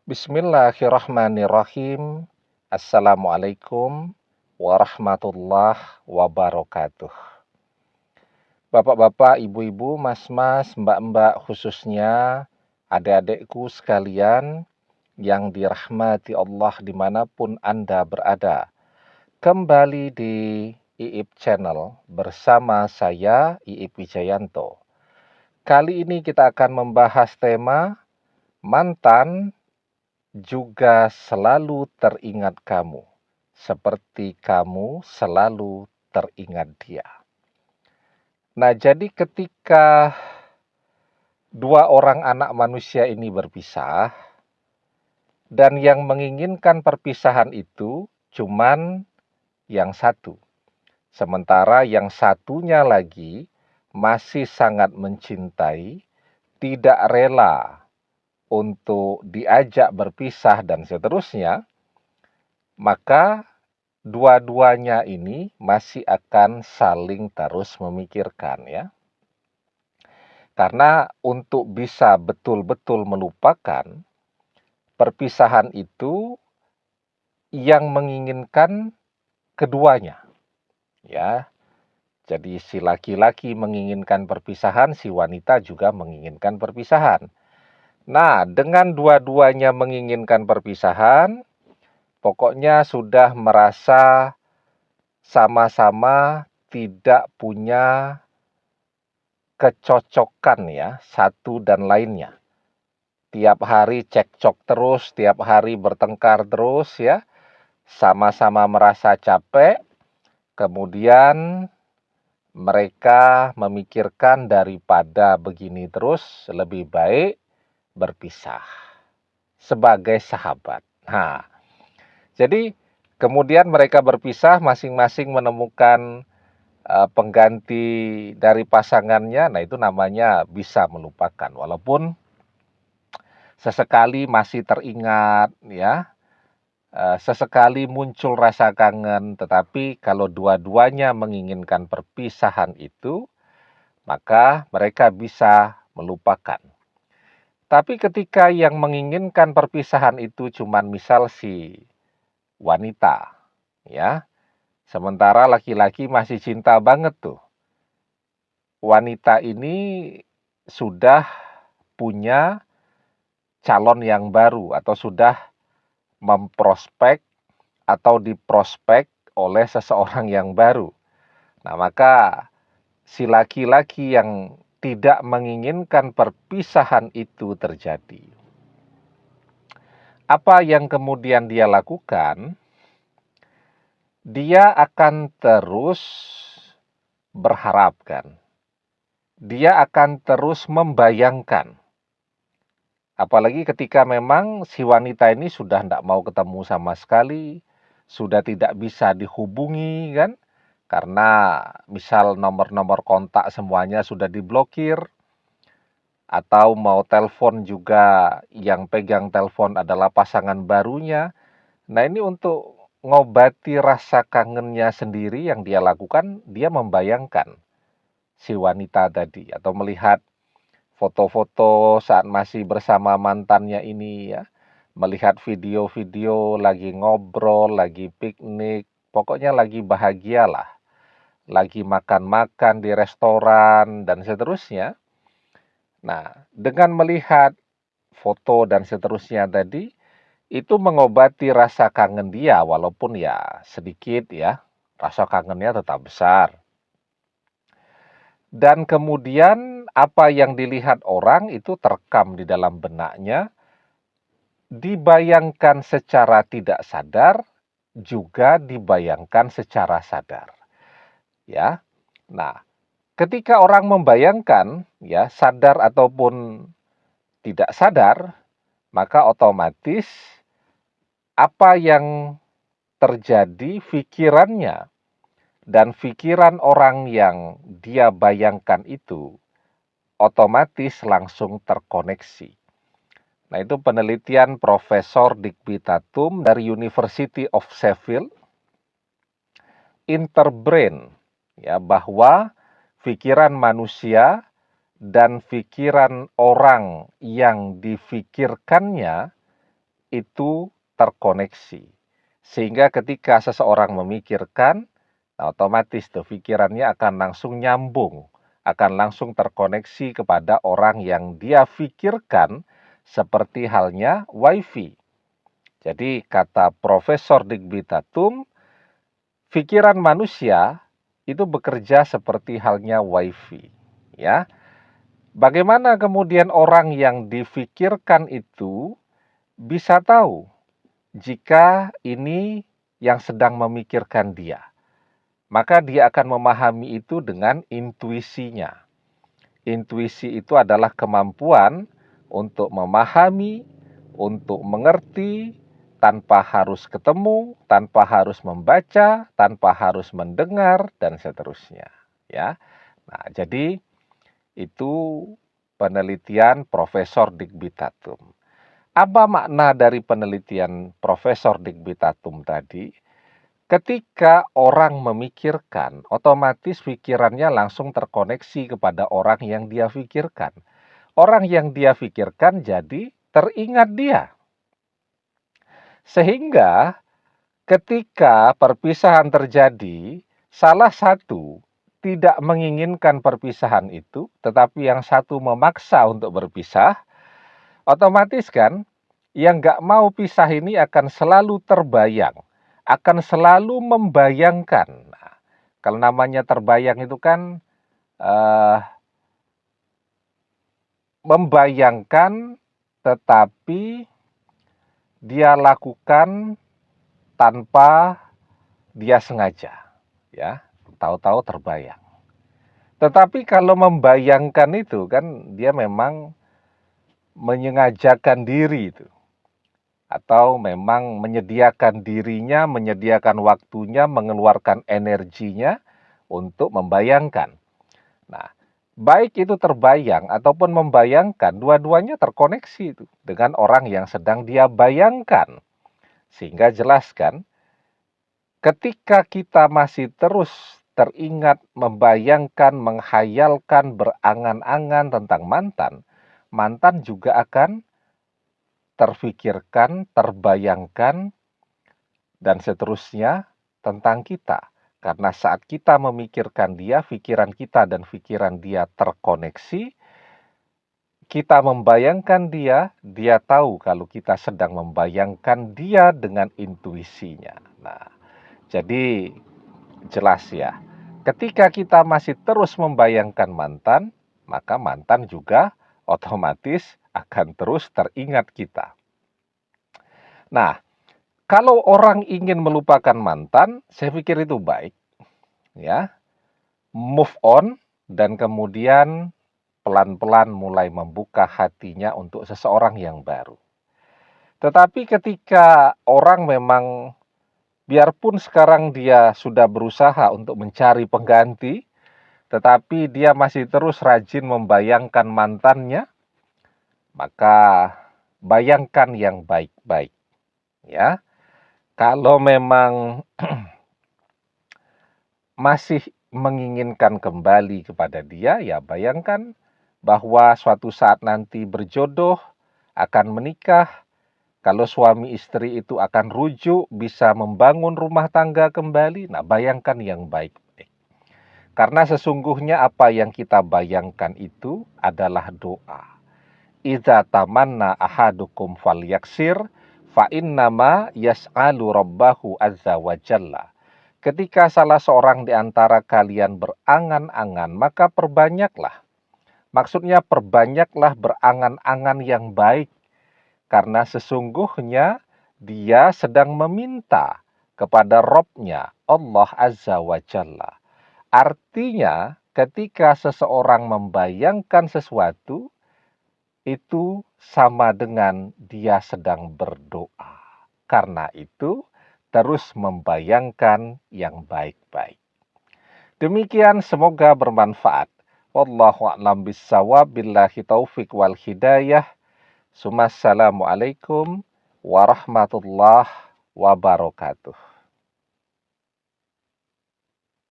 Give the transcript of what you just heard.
Bismillahirrahmanirrahim. Assalamualaikum warahmatullahi wabarakatuh. Bapak-bapak, ibu-ibu, mas-mas, mbak-mbak, khususnya adik-adikku sekalian yang dirahmati Allah dimanapun Anda berada. Kembali di IIP Channel bersama saya, IIP Wijayanto. Kali ini kita akan membahas tema mantan juga selalu teringat kamu, seperti kamu selalu teringat dia. Nah, jadi ketika dua orang anak manusia ini berpisah, dan yang menginginkan perpisahan itu cuman yang satu. Sementara yang satunya lagi masih sangat mencintai, tidak rela untuk diajak berpisah dan seterusnya, maka dua-duanya ini masih akan saling terus memikirkan ya. Karena untuk bisa betul-betul melupakan, perpisahan itu yang menginginkan keduanya. Ya. Jadi si laki-laki menginginkan perpisahan, si wanita juga menginginkan perpisahan. Nah, dengan dua-duanya menginginkan perpisahan, pokoknya sudah merasa sama-sama tidak punya kecocokan ya, satu dan lainnya. Tiap hari cekcok terus, tiap hari bertengkar terus ya, sama-sama merasa capek, kemudian mereka memikirkan daripada begini terus, lebih baik berpisah sebagai sahabat. Nah, jadi kemudian mereka berpisah, masing-masing menemukan pengganti dari pasangannya. Nah, itu namanya bisa melupakan, walaupun sesekali masih teringat ya, sesekali muncul rasa kangen, tetapi kalau dua-duanya menginginkan perpisahan itu, maka mereka bisa melupakan. Tapi ketika yang menginginkan perpisahan itu cuman misal si wanita ya, sementara laki-laki masih cinta banget tuh. Wanita ini sudah punya calon yang baru atau sudah memprospek atau diprospek oleh seseorang yang baru. Nah, maka si laki-laki yang tidak menginginkan perpisahan itu terjadi, apa yang kemudian dia lakukan? Dia akan terus berharapkan. Dia akan terus membayangkan. Apalagi ketika memang si wanita ini sudah tidak mau ketemu sama sekali, sudah tidak bisa dihubungi kan, karena misal nomor-nomor kontak semuanya sudah diblokir, atau mau telepon juga yang pegang telepon adalah pasangan barunya. Nah, ini untuk ngobati rasa kangennya sendiri yang dia lakukan, dia membayangkan si wanita tadi atau melihat foto-foto saat masih bersama mantannya ini ya, melihat video-video lagi ngobrol, lagi piknik, pokoknya lagi bahagialah, lagi makan-makan di restoran dan seterusnya. Nah, dengan melihat foto dan seterusnya tadi, itu mengobati rasa kangen dia, walaupun ya sedikit ya, rasa kangennya tetap besar. Dan kemudian apa yang dilihat orang itu terekam di dalam benaknya, dibayangkan secara tidak sadar, juga dibayangkan secara sadar. Ya. Nah, ketika orang membayangkan ya, sadar ataupun tidak sadar, maka otomatis apa yang terjadi pikirannya dan pikiran orang yang dia bayangkan itu otomatis langsung terkoneksi. Nah, itu penelitian Profesor Digby Tatum dari University of Sheffield, Interbrain, ya, bahwa pikiran manusia dan pikiran orang yang difikirkannya itu terkoneksi. Sehingga ketika seseorang memikirkan, otomatis tuh pikirannya akan langsung nyambung, akan langsung terkoneksi kepada orang yang dia pikirkan, seperti halnya wifi. Jadi kata Profesor Digby Tatum, pikiran manusia itu bekerja seperti halnya wifi, ya. Bagaimana kemudian orang yang difikirkan itu bisa tahu jika ini yang sedang memikirkan dia? Maka dia akan memahami itu dengan intuisinya. Intuisi itu adalah kemampuan untuk memahami, untuk mengerti, tanpa harus ketemu, tanpa harus membaca, tanpa harus mendengar, dan seterusnya. Ya, nah jadi itu penelitian Profesor Digby Tatum. Apa makna dari penelitian Profesor Digby Tatum tadi? Ketika orang memikirkan, otomatis pikirannya langsung terkoneksi kepada orang yang dia pikirkan. Orang yang dia pikirkan jadi teringat dia. Sehingga ketika perpisahan terjadi, salah satu tidak menginginkan perpisahan itu, tetapi yang satu memaksa untuk berpisah, otomatis kan yang nggak mau pisah ini akan selalu terbayang, akan selalu membayangkan. Nah, kalau namanya terbayang itu kan membayangkan, tetapi dia lakukan tanpa dia sengaja, ya, tahu-tahu terbayang. Tetapi kalau membayangkan itu kan dia memang menyengajakan diri itu, atau memang menyediakan dirinya, menyediakan waktunya, mengeluarkan energinya untuk membayangkan. Nah, baik itu terbayang ataupun membayangkan, dua-duanya terkoneksi itu dengan orang yang sedang dia bayangkan. Sehingga jelaskan, ketika kita masih terus teringat, membayangkan, menghayalkan, berangan-angan tentang mantan, mantan juga akan terfikirkan, terbayangkan, dan seterusnya tentang kita. Karena saat kita memikirkan dia, pikiran kita dan pikiran dia terkoneksi, kita membayangkan dia, dia tahu kalau kita sedang membayangkan dia dengan intuisinya. Nah, jadi jelas ya, ketika kita masih terus membayangkan mantan, maka mantan juga otomatis akan terus teringat kita. Nah, kalau orang ingin melupakan mantan, saya pikir itu baik, ya. Move on dan kemudian pelan-pelan mulai membuka hatinya untuk seseorang yang baru. Tetapi ketika orang memang, biarpun sekarang dia sudah berusaha untuk mencari pengganti, tetapi dia masih terus rajin membayangkan mantannya, maka bayangkan yang baik-baik, ya. Kalau memang masih menginginkan kembali kepada dia, ya bayangkan bahwa suatu saat nanti berjodoh, akan menikah, kalau suami istri itu akan rujuk, bisa membangun rumah tangga kembali. Nah, bayangkan yang baik-baik. Karena sesungguhnya apa yang kita bayangkan itu adalah doa. Idza tamanna ahadukum falyaksir fa innama yas'alu rabbahu azza wa jalla. Ketika salah seorang di antara kalian berangan-angan, maka perbanyaklah. Maksudnya perbanyaklah berangan-angan yang baik. Karena sesungguhnya dia sedang meminta kepada Rabb-nya, Allah Azza wa Jalla. Artinya, ketika seseorang membayangkan sesuatu, itu sama dengan dia sedang berdoa. Karena itu, terus membayangkan yang baik-baik. Demikian, semoga bermanfaat. Wallahu a'lam bishawab, billahi taufik wal hidayah. Assalamualaikum warahmatullahi wabarakatuh.